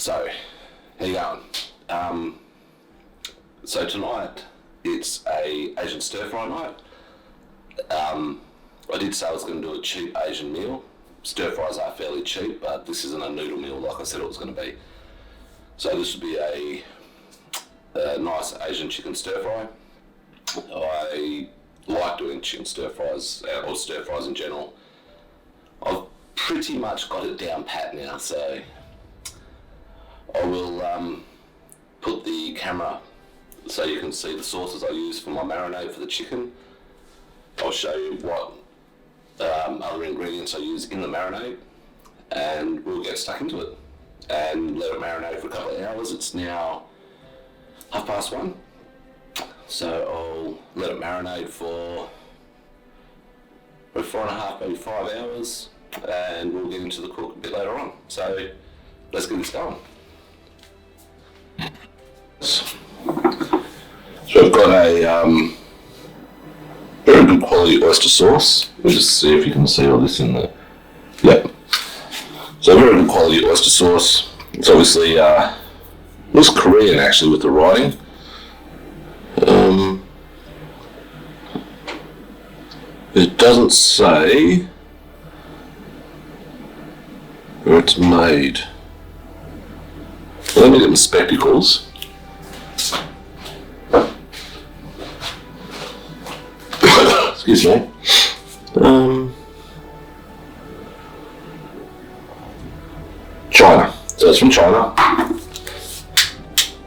So, how you going? So tonight, it's a Asian stir-fry night. I did say I was going to do a cheap Asian meal. Stir-fries are fairly cheap, but this isn't a noodle meal like I said it was going to be. So this would be a nice Asian chicken stir-fry. I like doing chicken stir-fries, or stir-fries in general. I've pretty much got it down pat now, so I will put the camera so you can see the sauces I use for my marinade for the chicken. I'll show you what other ingredients I use in the marinade, and we'll get stuck into it and let it marinate for a couple of hours. It's now 1:30, so I'll let it marinate for 4.5, maybe 5 hours, and we'll get into the cook a bit later on. So let's get this going. So I've got a very good quality oyster sauce. We'll just see if you can see all this in there. Yep. So very good quality oyster sauce. It's obviously looks Korean actually with the writing. It doesn't say where it's made. Let me get my spectacles. Excuse me. China. So it's from China.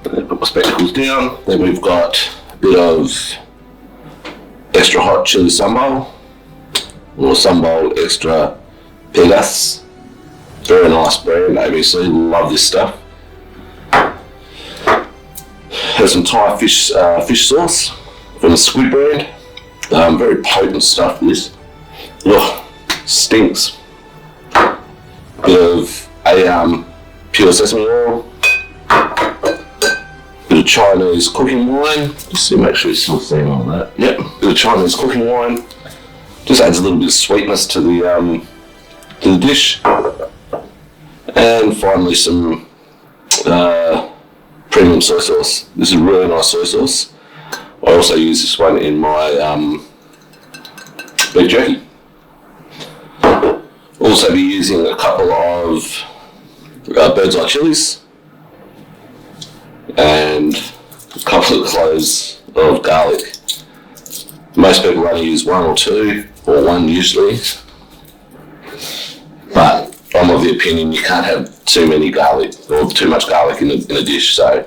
Put my spectacles down. Then we've got a bit of extra hot chili sambal, or sambal extra pegas. Very nice brand, ABC. Love this stuff. Have some Thai fish sauce from the Squid brand. Very potent stuff, this. Ugh, stinks. Bit of pure sesame oil. Bit of Chinese cooking wine. Just to make sure you're still seeing all that. Yep, bit of Chinese cooking wine. Just adds a little bit of sweetness to the dish. And finally some premium soy sauce. This is really nice soy sauce. I also use this one in my beef jerky. Also be using a couple of bird's eye chilies and a couple of cloves of garlic. Most people only use one or two, or one usually, but I'm of the opinion you can't have too many garlic or too much garlic in a dish, so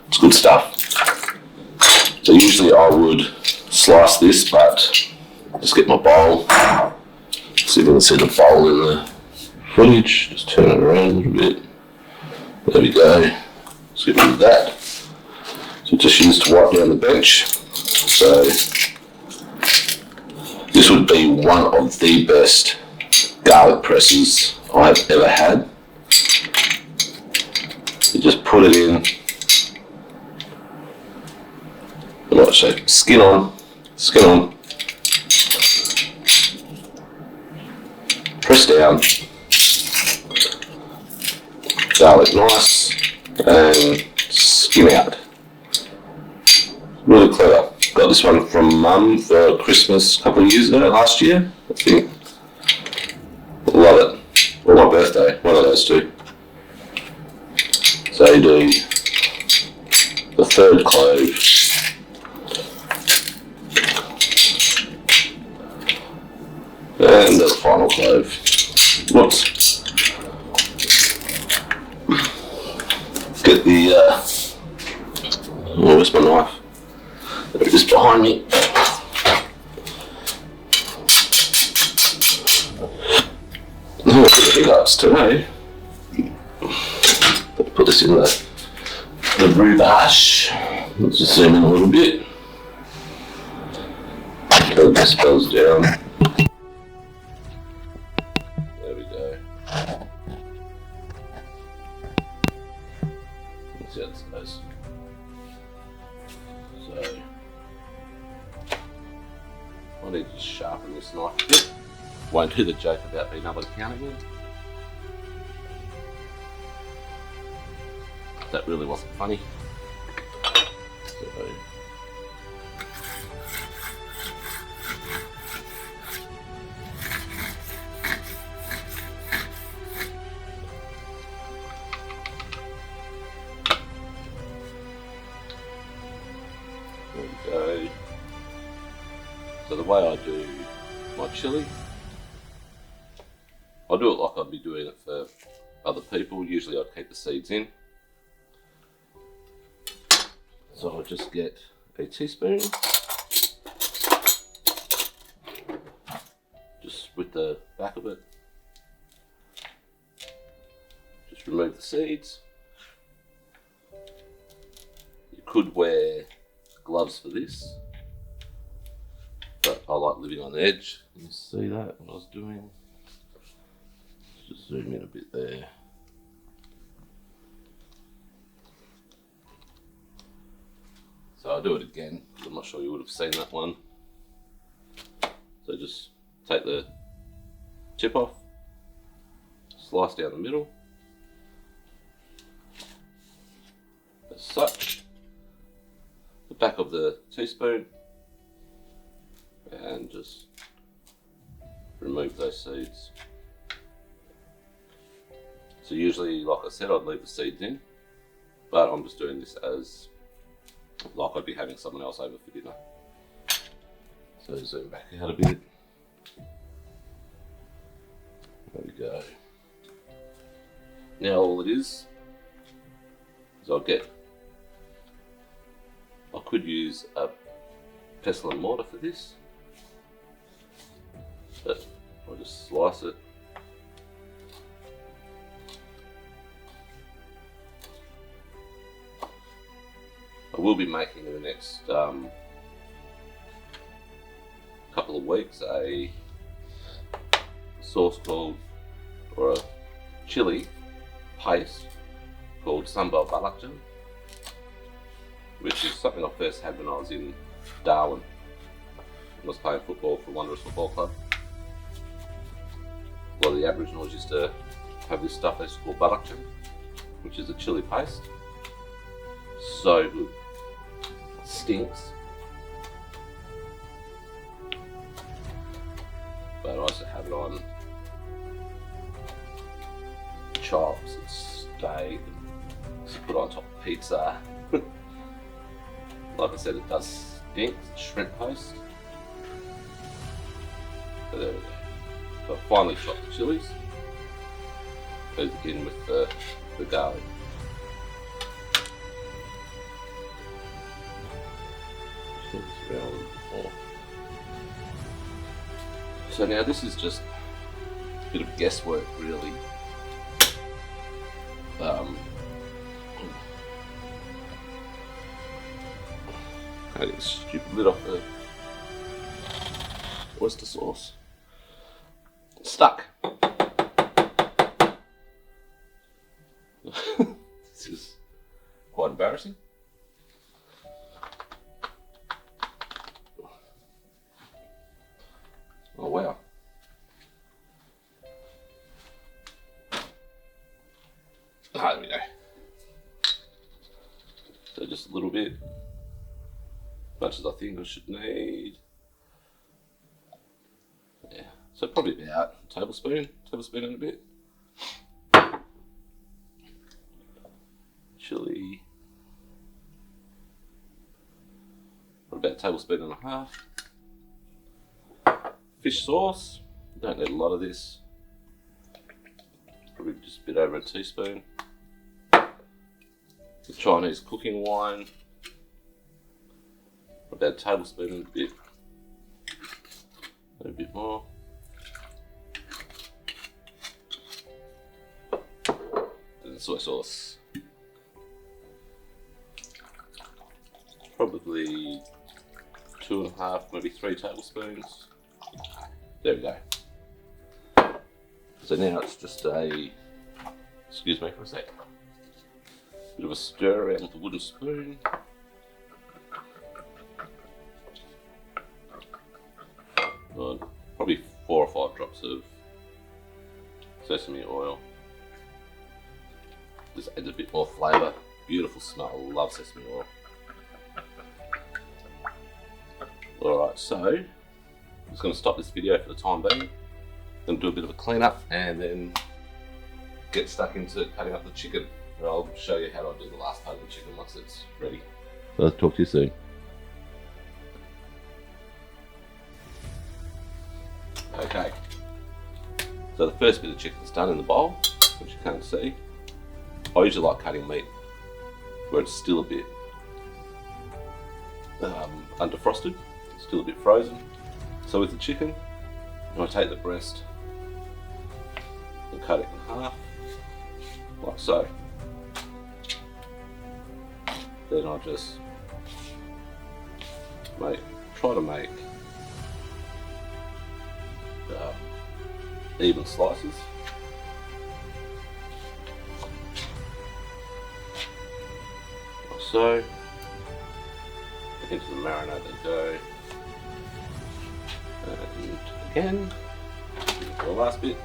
it's good stuff. So usually I would slice this, but just get my bowl. See if you can see the bowl in the footage. Just turn it around a little bit. There we go. Let's get rid of that. So just used to wipe down the bench. So this would be one of the best garlic presses I've ever had. You just put it in. Right, so skin on. Press down. Garlic nice, and skin out. Really clever. Got this one from Mum for Christmas a couple of years ago, last year, I think. Love it. Or my birthday, one of those two. So you do the third clove. And the final clove. Whoops. Get the, where's my knife? There it is behind me. Oh, hiccups today. Put this in the rhubarge. Let's just zoom in a little bit. Put this goes down. There we go. Let's see how this goes. So, I need to sharpen this knife a bit. Won't do the joke about being able to count again. that really wasn't funny. So, there we go. So the way I do my chili, I do it like I'd be doing it for other people. Usually I'd keep the seeds in. So I'll just get a teaspoon, just with the back of it, just remove the seeds. You could wear gloves for this, but I like living on the edge. Can you see that, what I was doing? Let's just zoom in a bit there. So I'll do it again, I'm not sure you would have seen that one. So just take the tip off, slice down the middle, as such, the back of the teaspoon, and just remove those seeds. So usually, like I said, I'd leave the seeds in, but I'm just doing this as like I'd be having someone else over for dinner. So zoom back out a bit. There we go. Now all it is I could use a pestle and mortar for this, but I'll just slice it. I will be making in the next couple of weeks a sauce called, or a chili paste called sambal balakjan, which is something I first had when I was in Darwin. I was playing football for Wanderers Football Club. A lot of the Aboriginals used to have this stuff they used to call balakjan, which is a chili paste. So good. Stinks. But I also have it on chops and steak, and put on top of pizza. Like I said, it does stink. It's shrimp paste. So there we go. So I finally chopped the chilies. Goes in with the garlic. So now this is just a bit of guesswork, really. I get a stupid lid off the oyster sauce. It's stuck. This is quite embarrassing. Oh wow. There we go. So just a little bit, as much as I think I should need. Yeah, so probably about a tablespoon and a bit. Chili, about a tablespoon and a half. Fish sauce, don't need a lot of this, probably just a bit over a teaspoon. The Chinese cooking wine, about a tablespoon and a bit, and a bit more. And soy sauce, probably 2.5, maybe 3 tablespoons. There we go. So now it's just a, excuse me for a sec, bit of a stir around with a wooden spoon. Probably 4 or 5 drops of sesame oil. Just adds a bit more flavour Beautiful smell. I love sesame oil. Alright, so I'm just going to stop this video for the time being. Going to do a bit of a clean up and then get stuck into cutting up the chicken. And I'll show you how I do the last part of the chicken once it's ready. So I'll talk to you soon. Okay, so the first bit of chicken's done in the bowl, which you can't see. I usually like cutting meat where it's still a bit underfrosted, still a bit frozen. So with the chicken, I take the breast and cut it in half, like so. Then I just try to make even slices. Like so. Into the marinade they go. And again, for the last bit.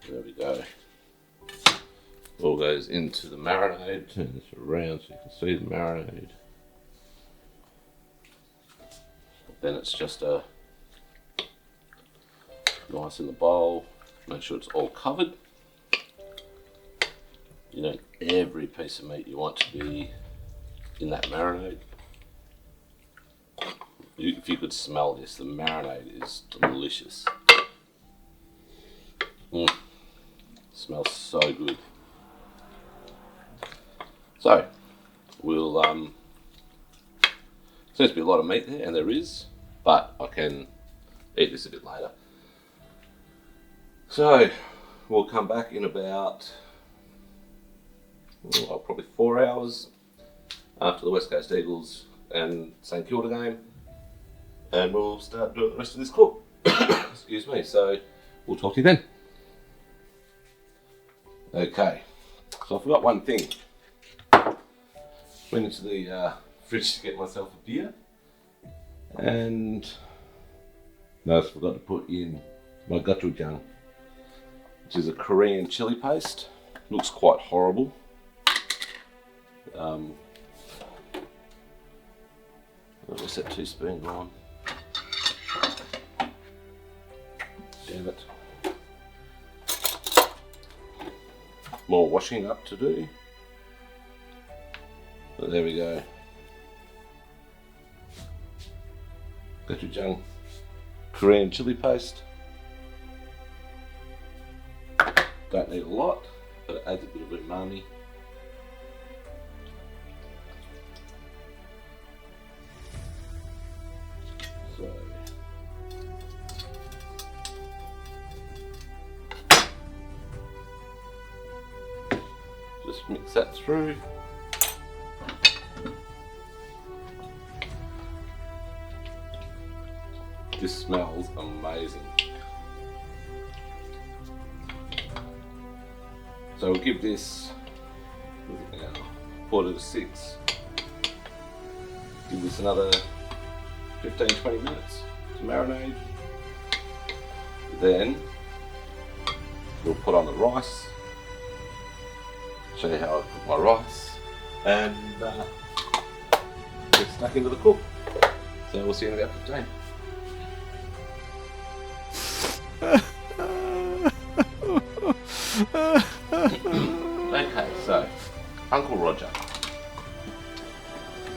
There we go. All goes into the marinade. Turn this around so you can see the marinade. Then it's just nice in the bowl. Make sure it's all covered. You know, every piece of meat you want to be in that marinade. If you could smell this, the marinade is delicious. Smells so good. So we'll seems to be a lot of meat there, and there is, but I can eat this a bit later. So we'll come back in about probably 4 hours after the West Coast Eagles and St Kilda game, and we'll start doing the rest of this cook. Excuse me. So we'll talk to you then. Okay, so I forgot one thing. Went into the fridge to get myself a beer, and I forgot to put in my gochujang, which is a Korean chili paste. Looks quite horrible. I'll just set 2 spoons on. Damn it. More washing up to do. But there we go. Gochujang Korean chili paste. Don't need a lot, but it adds a bit of umami. So just mix that through. This smells amazing. So we'll give this now 5:45. Give this another 15-20 minutes to marinate. Then we'll put on the rice. Show you how I cook my rice, and get stuck into the cook. So we'll see you in about 15. Okay, so Uncle Roger.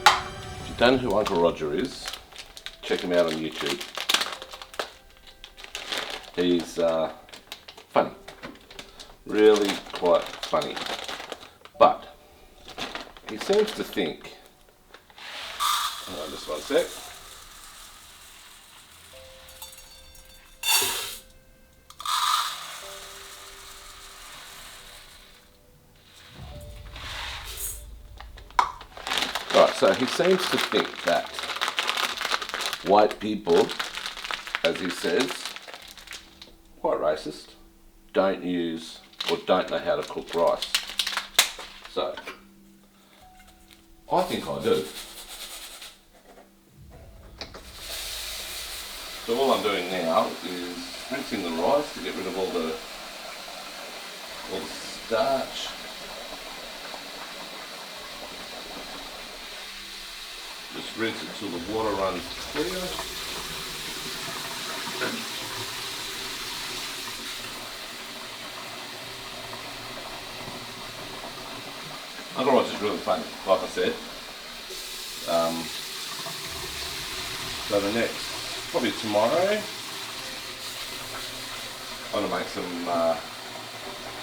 If you don't know who Uncle Roger is, check him out on YouTube. He's funny, really quite funny, but he seems to think. Just one sec. Right, so he seems to think that white people, as he says, quite racist, don't use or don't know how to cook rice. So, I think I do. So all I'm doing now is rinsing the rice to get rid of all the starch. Just rinse it till the water runs clear. Otherwise it's really fun, like I said. So the next, probably tomorrow, I'm going to make some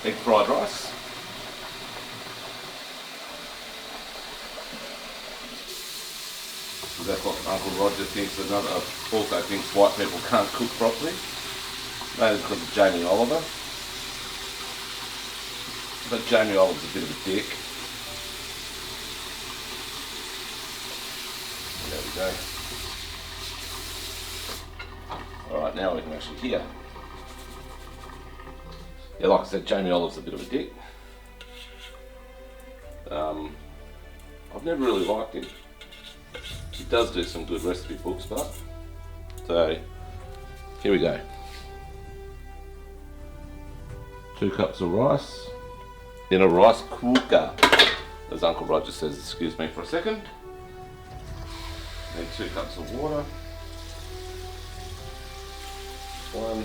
egg fried rice. That's what Uncle Roger thinks. Also thinks white people can't cook properly. Maybe because of Jamie Oliver. But Jamie Oliver's a bit of a dick. There we go. Alright, now we can actually hear. Yeah, like I said, Jamie Oliver's a bit of a dick. I've never really liked him. He does do some good recipe books, but... So, here we go. 2 cups of rice in a rice cooker, as Uncle Roger says. Excuse me for a second. Then 2 cups of water. 1.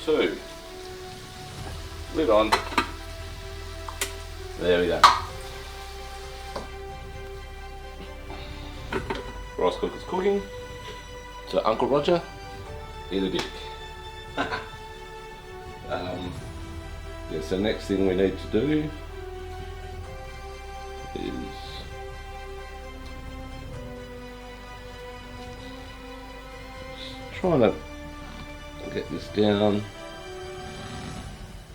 2. Lid on. There we go. Rice cooker's cooking. So Uncle Roger, eat a dick. Yeah, so next thing we need to do is just trying to get this down,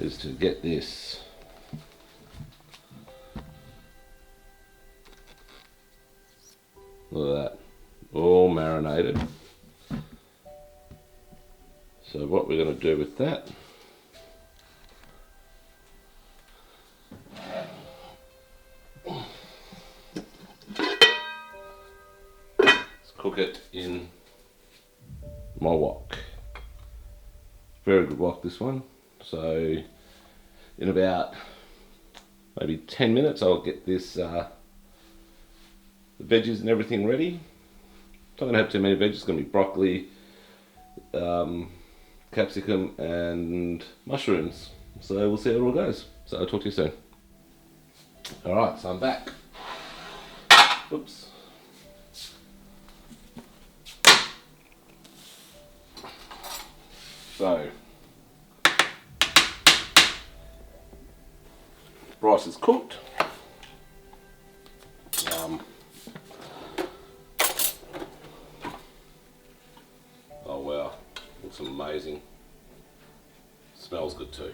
is to get this look at that, all marinated. So what we're going to do with that is cook it in my wok. Very good wok, this one. So in about maybe 10 minutes I'll get this the veggies and everything ready. It's not going to have too many veggies. It's going to be broccoli, capsicum and mushrooms. So we'll see how it all goes. So I'll talk to you soon. Alright, so I'm back. Oops. So rice is cooked. Oh wow, looks amazing. Smells good too.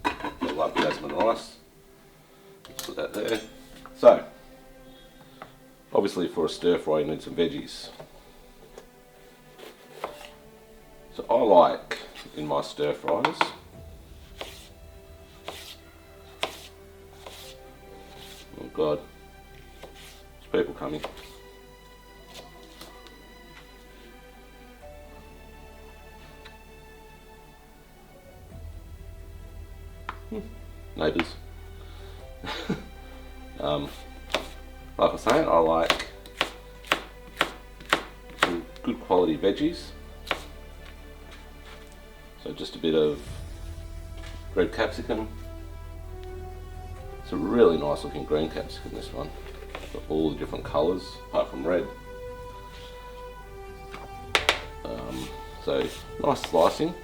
I love jasmine rice. Let's put that there. So, obviously for a stir fry you need some veggies. So I like in my stir fries oh god, there's people coming. Neighbours. Like I was saying, I like some good quality veggies. So just a bit of red capsicum. It's a really nice looking green capsicum, this one. Got all the different colours apart from red. So nice slicing.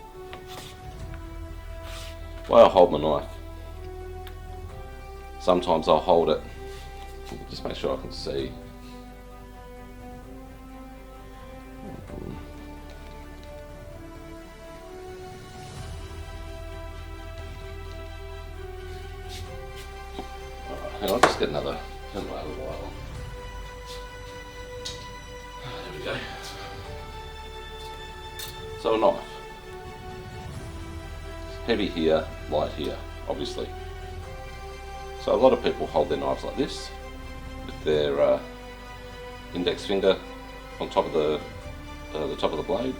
The way I hold my knife, sometimes I'll hold it, just make sure I can see. Hang on, just get another while. There we go. So a knife. heavy here, light here, obviously. So a lot of people hold their knives like this, with their index finger on top of the top of the blade.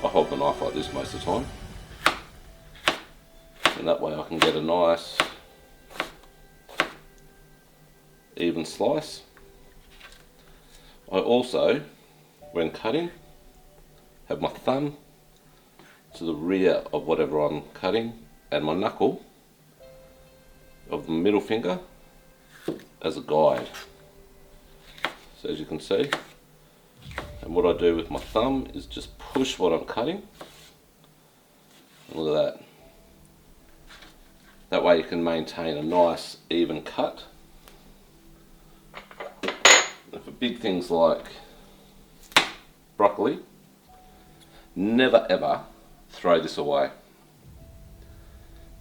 I hold my knife like this most of the time, and that way I can get a nice even slice. I also, when cutting, have my thumb to the rear of whatever I'm cutting and my knuckle of the middle finger as a guide. So as you can see, and what I do with my thumb is just push what I'm cutting. And look at that. That way you can maintain a nice even cut. And for big things like broccoli, never ever throw this away.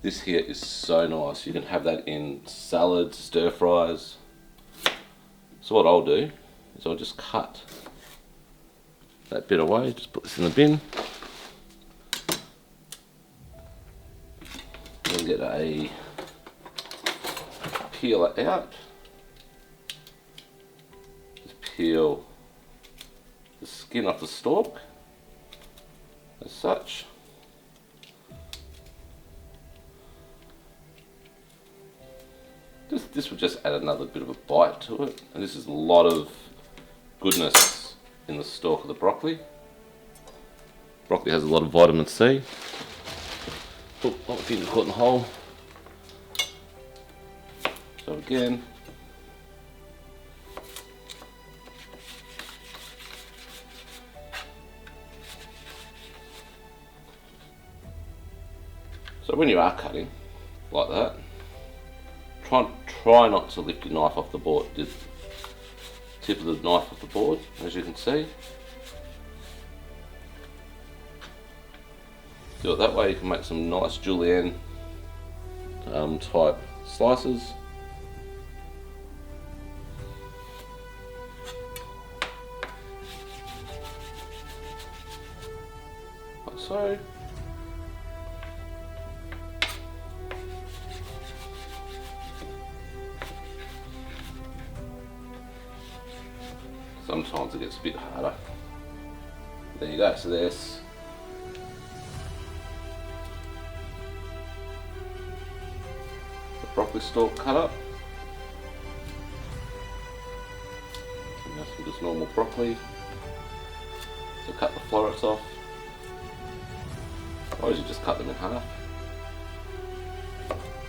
This here is so nice. You can have that in salads, stir fries. So what I'll do is I'll just cut that bit away, just put this in the bin. Then get a peeler out. Just peel the skin off the stalk, as such. This will just add another bit of a bite to it, and this is a lot of goodness in the stalk of the broccoli. Broccoli has a lot of vitamin C. Oh, my finger caught in the hole. So again, so when you are cutting like that, try not to lift your knife off the board. The tip of the knife off the board, as you can see. Do it that way, you can make some nice julienne type slices. Like so. Sometimes it gets a bit harder. There you go, so there's the broccoli stalk cut up. And that's just normal broccoli. So cut the florets off. I usually just cut them in half.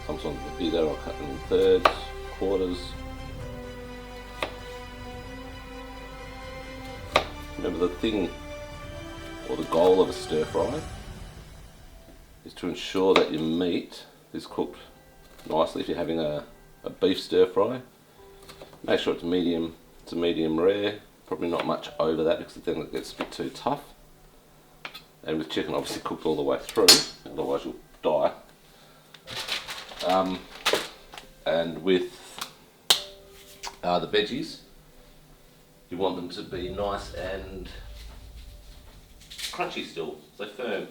Sometimes they're bigger, I'll cut them in thirds, quarters. Remember, the thing or the goal of a stir fry is to ensure that your meat is cooked nicely. If you're having a beef stir fry, make sure it's a medium rare, probably not much over that because then it gets a bit too tough. And with chicken, obviously cooked all the way through, otherwise you'll die. And with the veggies, you want them to be nice and crunchy still, so firm.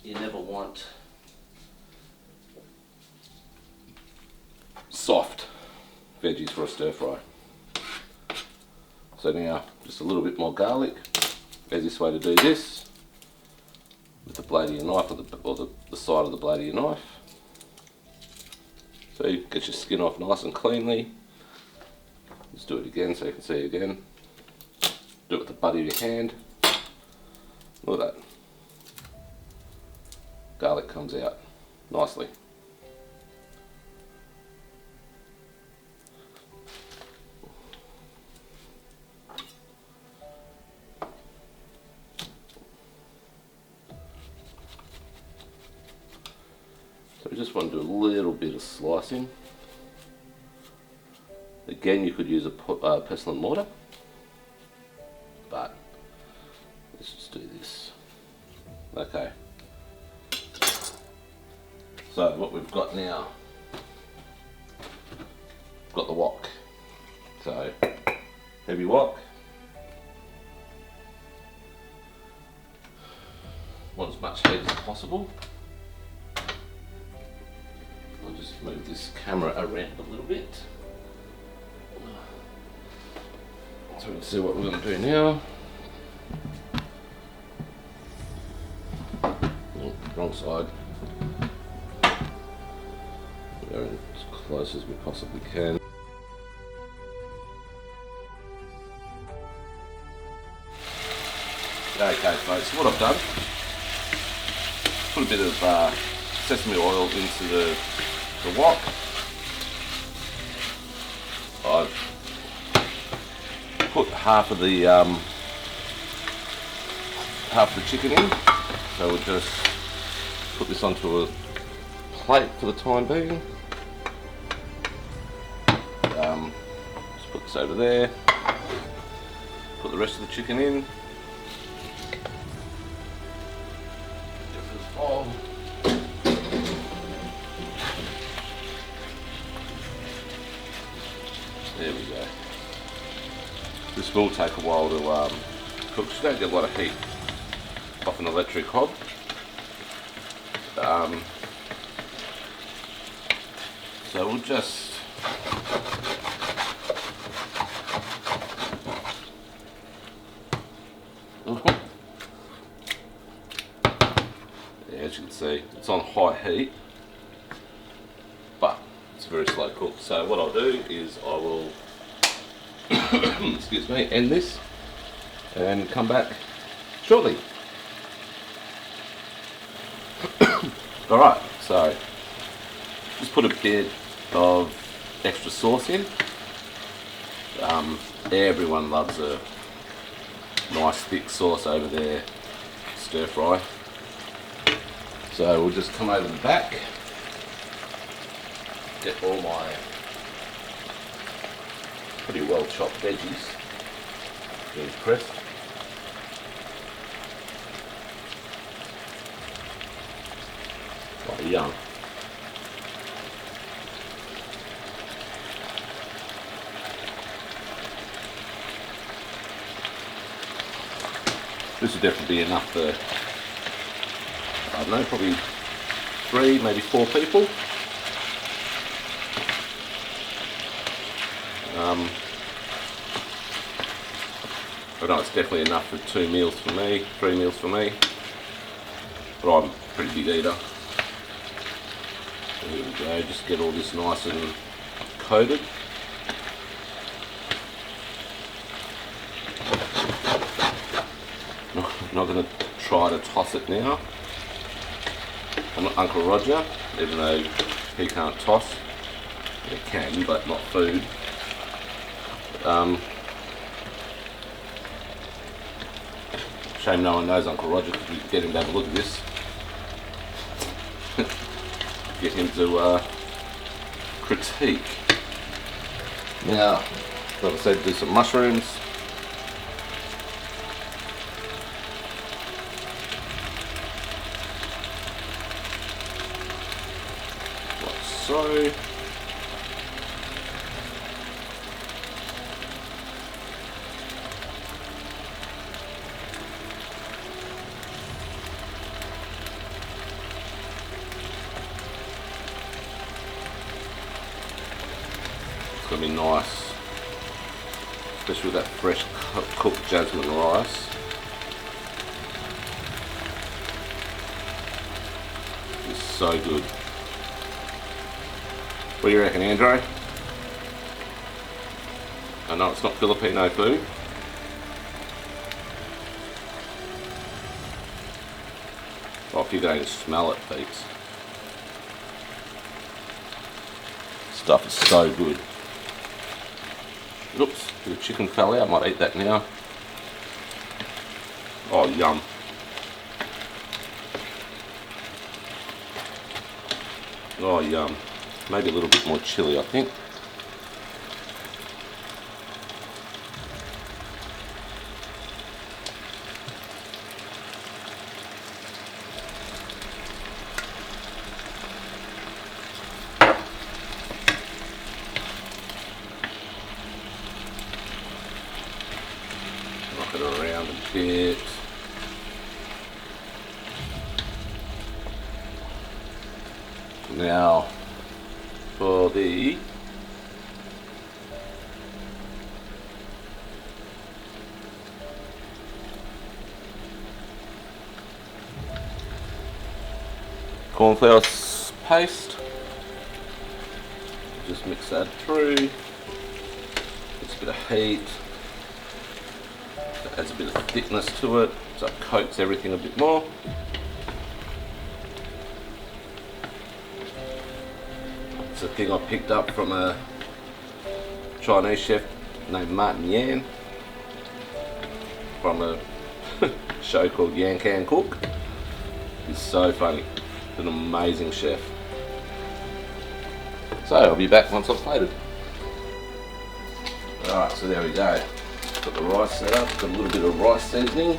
You never want soft veggies for a stir fry. So now, just a little bit more garlic. Easiest way to do this, with the blade of your knife or the side of the blade of your knife. So you get your skin off nice and cleanly. Just do it again so you can see again. Do it with the butt of your hand. Look at that. Garlic comes out nicely. So we just want to do a little bit of slicing. Again, you could use a pestle and mortar, but let's just do this. Okay. So what we've got now, we've got the wok. So heavy wok. Once possible. I'll just move this camera around a little bit so we can see what we're going to do now. Oh, wrong side. We're going as close as we possibly can. Okay folks, what I've done, put a bit of sesame oil into the wok. I've put half of the chicken in, so we'll just put this onto a plate for the time being. Just put this over there, put the rest of the chicken in. There we go. This will take a while to cook, so you don't get a lot of heat off an electric hob. So we'll just as you can see, it's on high heat, but it's a very slow cook. So what I'll do is I will excuse me, end this and come back shortly. Alright, so just put a bit of extra sauce in. Everyone loves a nice thick sauce over their stir fry. So we'll just come over the back, get all my pretty well chopped veggies being pressed. Oh, yum. This would definitely be enough for, I don't know, probably 3, maybe 4 people. I know it's definitely enough for 2 meals for me, 3 meals for me, but I'm a pretty big eater. There we go, just get all this nice and coated. Not going to try to toss it now. I'm not Uncle Roger, even though he can't toss. He can, but not food. Shame no one knows Uncle Roger, because we could get him to have a look at this. Get him to critique. Now, like I said, do some mushrooms. Like so. It's going to be nice, especially with that fresh cooked jasmine rice. It's so good. What do you reckon, Andrew? I know it's not Filipino food. Oh, if you're going to smell it, peeps. Stuff is so good. Oops, the chicken fell out. I might eat that now. Oh, yum. Oh, yum. Maybe a little bit more chili, I think. Knock it around a bit. Now, for the cornflour paste, just mix that through. It's a bit of heat. That adds a bit of thickness to it, so it coats everything a bit more. It's a thing I picked up from a Chinese chef named Martin Yan from a show called Yan Can Cook. He's so funny. He's an amazing chef. So I'll be back once I've plated. Alright, so there we go. Got the rice set up, got a little bit of rice seasoning.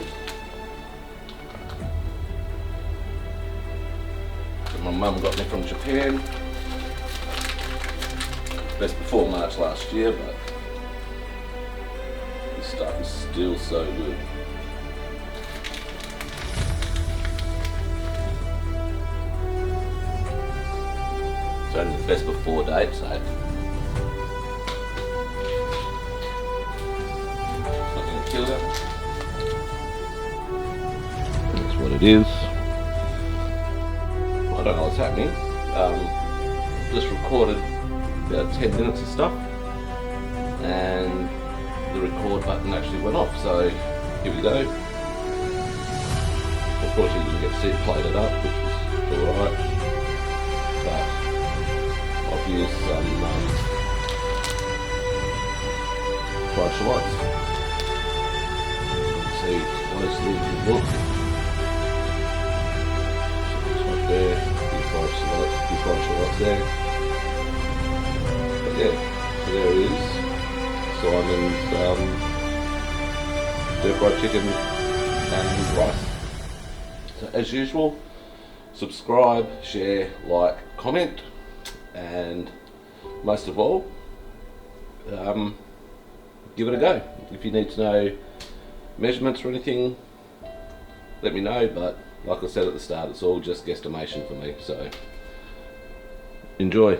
That my mum got me from Japan. Best before March last year, but this stuff is still so good. It's only the best before date, so it's not going to kill them. That's what it is. I don't know what's happening. Just recorded about 10 minutes of stuff and the record button actually went off, so here we go. Unfortunately didn't get to see it plated up, which was alright, but I've used some fried shallots. You can see closely if you look. It's right there, a few fried shallots there. Yeah, so there is Simon's stir-fried chicken and rice. So as usual, subscribe, share, like, comment, and most of all, give it a go. If you need to know measurements or anything, let me know, but like I said at the start, it's all just guesstimation for me, so enjoy.